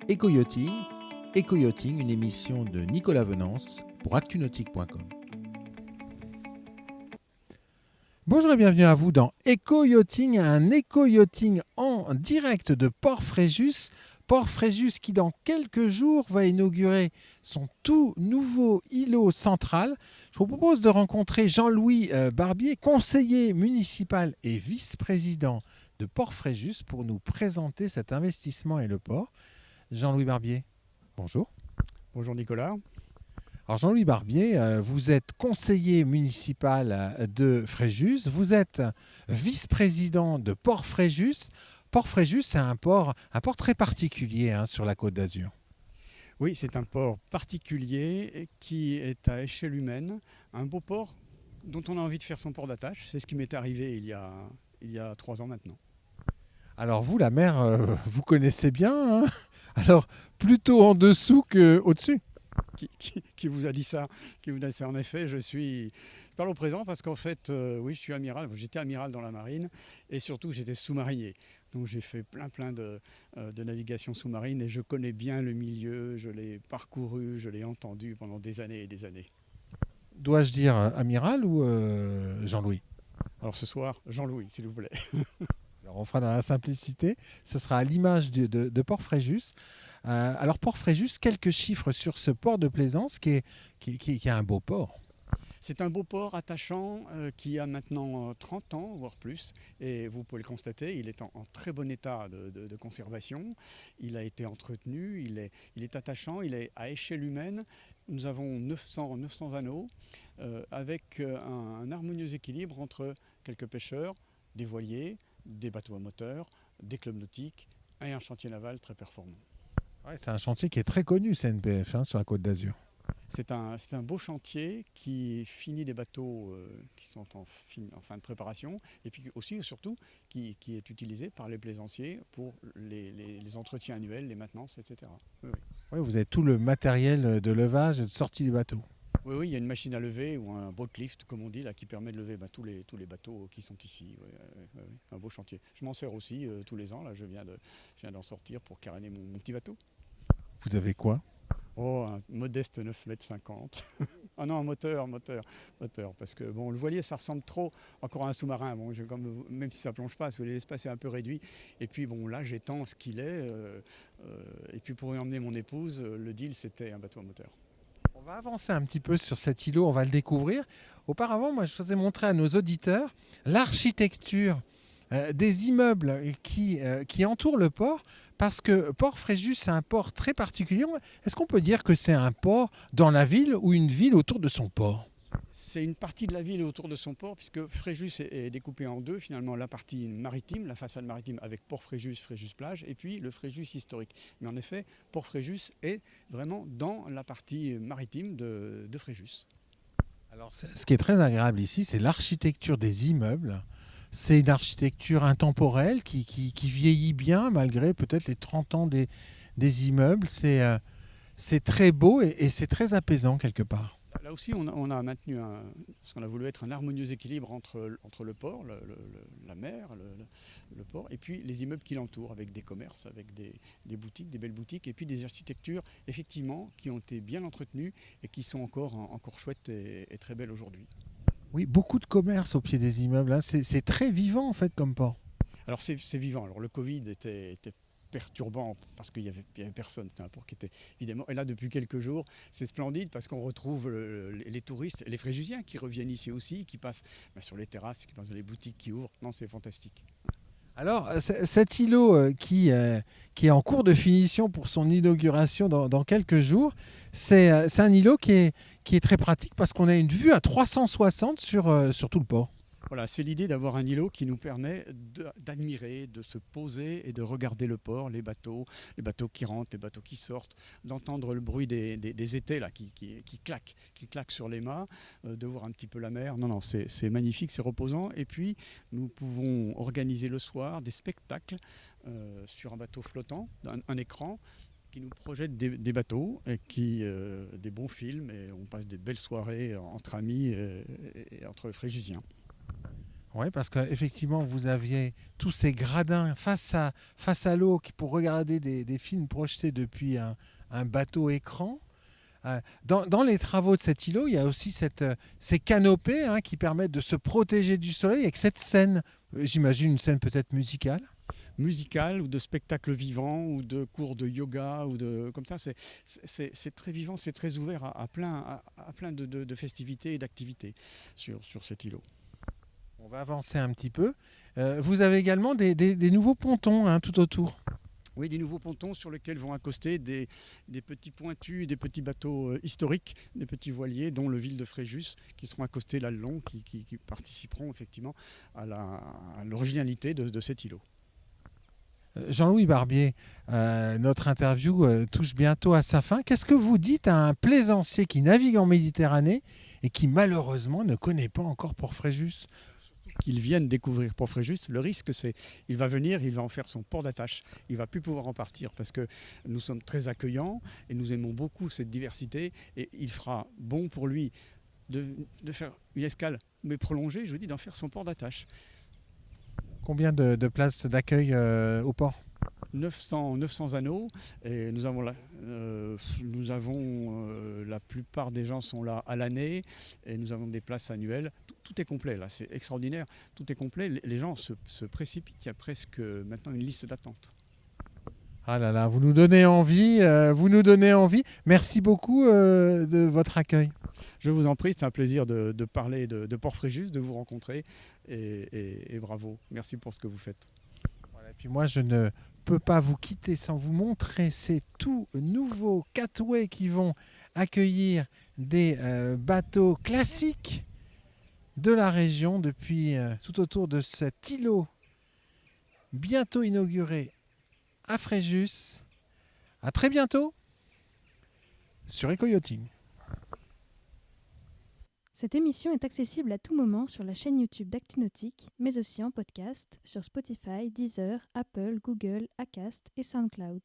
Éco-yachting, Éco-yachting, une émission de Nicolas Venance pour actunautique.com. Bonjour et bienvenue à vous dans Éco-yachting, un éco-yachting en direct de Port-Fréjus. Port-Fréjus qui dans quelques jours va inaugurer son tout nouveau îlot central. Je vous propose de rencontrer Jean-Louis Barbier, conseiller municipal et vice-président de Port-Fréjus pour nous présenter cet investissement et le port. Jean-Louis Barbier, bonjour. Bonjour Nicolas. Alors Jean-Louis Barbier, vous êtes conseiller municipal de Fréjus, vous êtes vice-président de Port-Fréjus. Port-Fréjus, c'est un port très particulier sur la Côte d'Azur. Oui, c'est un port particulier qui est à échelle humaine, un beau port dont on a envie de faire son port d'attache. C'est ce qui m'est arrivé il y a 3 ans maintenant. Alors vous, la mer, vous connaissez bien, hein. Alors plutôt en dessous qu'au-dessus. Qui vous a dit ça? En effet, je parle au présent parce qu'en fait, oui, je suis amiral. J'étais amiral dans la marine et surtout j'étais sous-marinier. Donc j'ai fait plein de navigation sous-marine et je connais bien le milieu. Je l'ai parcouru, je l'ai entendu pendant des années et des années. Dois-je dire amiral ou Jean-Louis? Alors ce soir, Jean-Louis, s'il vous plaît. Alors on fera dans la simplicité. Ce sera à l'image de Port-Fréjus. Alors Port-Fréjus, quelques chiffres sur ce port de plaisance qui est un beau port. C'est un beau port attachant qui a maintenant 30 ans, voire plus. Et vous pouvez le constater, il est en très bon état de conservation. Il a été entretenu, il est attachant, il est à échelle humaine. Nous avons 900 anneaux avec un harmonieux équilibre entre quelques pêcheurs, des voiliers, des bateaux à moteur, des clubs nautiques et un chantier naval très performant. Ouais, c'est un chantier qui est très connu, CNPF, sur la Côte d'Azur. C'est un beau chantier qui finit des bateaux qui sont en fin de préparation et puis aussi et surtout qui est utilisé par les plaisanciers pour les entretiens annuels, les maintenances, etc. Oui. Oui, vous avez tout le matériel de levage et de sortie du bateau. Oui, il y a une machine à lever ou un boat lift, comme on dit, là, qui permet de lever tous les bateaux qui sont ici. Oui. Un beau chantier. Je m'en sers aussi tous les ans. Là, je viens d'en sortir pour caréner mon petit bateau. Vous avez quoi? Oh, un modeste 9,50 m. Ah non, moteur. Parce que bon, le voilier, ça ressemble trop encore à un sous-marin. Bon, même si ça plonge pas, parce que l'espace est un peu réduit. Et puis bon, là, j'étends ce qu'il est. Et puis pour y emmener mon épouse, le deal, c'était un bateau à moteur. On va avancer un petit peu sur cet îlot, on va le découvrir. Auparavant, moi, je faisais montrer à nos auditeurs l'architecture des immeubles qui entourent le port, parce que Port-Fréjus, c'est un port très particulier. Est-ce qu'on peut dire que c'est un port dans la ville ou une ville autour de son port? C'est une partie de la ville autour de son port, puisque Fréjus est découpé en deux, finalement, la partie maritime, la façade maritime avec Port-Fréjus, Fréjus-Plage, et puis le Fréjus historique. Mais en effet, Port-Fréjus est vraiment dans la partie maritime de Fréjus. Alors, ce qui est très agréable ici, c'est l'architecture des immeubles. C'est une architecture intemporelle qui vieillit bien, malgré peut-être les 30 ans des immeubles. C'est très beau et c'est très apaisant quelque part. Là aussi, on a maintenu ce qu'on a voulu être un harmonieux équilibre entre le port, la mer, le port, et puis les immeubles qui l'entourent, avec des commerces, avec des boutiques, des belles boutiques, et puis des architectures, effectivement, qui ont été bien entretenues et qui sont encore chouettes et très belles aujourd'hui. Oui, beaucoup de commerce au pied des immeubles. C'est très vivant en fait comme port. Alors c'est vivant. Alors le Covid était perturbant parce qu'il y avait personne. C'était un port qui était évidemment. Et là, depuis quelques jours, c'est splendide parce qu'on retrouve les touristes, les Fréjusiens qui reviennent ici aussi, qui passent sur les terrasses, qui passent dans les boutiques qui ouvrent. Non, c'est fantastique. Alors, cet îlot qui est en cours de finition pour son inauguration dans quelques jours, c'est un îlot qui est très pratique parce qu'on a une vue à 360 sur tout le port. Voilà, c'est l'idée d'avoir un îlot qui nous permet d'admirer, de se poser et de regarder le port, les bateaux qui rentrent, les bateaux qui sortent, d'entendre le bruit des étais là, qui claquent sur les mâts, de voir un petit peu la mer. Non, c'est magnifique, c'est reposant. Et puis, nous pouvons organiser le soir des spectacles sur un bateau flottant, un écran qui nous projette des bateaux et des bons films. Et on passe des belles soirées entre amis et entre Fréjusiens. Oui, parce qu'effectivement, vous aviez tous ces gradins face à l'eau pour regarder des films projetés depuis un bateau écran. Dans les travaux de cet îlot, il y a aussi ces canopées qui permettent de se protéger du soleil avec cette scène, j'imagine une scène peut-être musicale. Musical ou de spectacles vivants ou de cours de yoga ou de comme ça, c'est très vivant, c'est très ouvert à plein de festivités et d'activités sur cet îlot. On va avancer un petit peu. Vous avez également des nouveaux pontons tout autour. Oui, des nouveaux pontons sur lesquels vont accoster des petits pointus, des petits bateaux historiques, des petits voiliers, dont le Ville de Fréjus, qui seront accostés là le long, qui participeront effectivement à l'originalité de cet îlot. Jean-Louis Barbier, notre interview touche bientôt à sa fin. Qu'est-ce que vous dites à un plaisancier qui navigue en Méditerranée et qui malheureusement ne connaît pas encore Port-Fréjus? Qu'ils viennent découvrir Port-Fréjus, le risque c'est il va venir, il va en faire son port d'attache, il va plus pouvoir en partir parce que nous sommes très accueillants et nous aimons beaucoup cette diversité et il fera bon pour lui de faire une escale mais prolongée, je dis d'en faire son port d'attache. Combien de places d'accueil au port? 900 anneaux et nous avons la plupart des gens sont là à l'année et nous avons des places annuelles. Tout est complet là, c'est extraordinaire. Tout est complet. Les gens se précipitent. Il y a presque maintenant une liste d'attente. Ah là là, vous nous donnez envie, vous nous donnez envie. Merci beaucoup de votre accueil. Je vous en prie, c'est un plaisir de parler de Port-Fréjus, de vous rencontrer et bravo. Merci pour ce que vous faites. Voilà, et puis moi, je ne peux pas vous quitter sans vous montrer ces tout nouveaux cataways qui vont accueillir des bateaux classiques de la région depuis tout autour de cet îlot bientôt inauguré à Fréjus. À très bientôt sur Eco-Yachting. Cette émission est accessible à tout moment sur la chaîne YouTube d'ActuNautique, mais aussi en podcast sur Spotify, Deezer, Apple, Google, Acast et SoundCloud.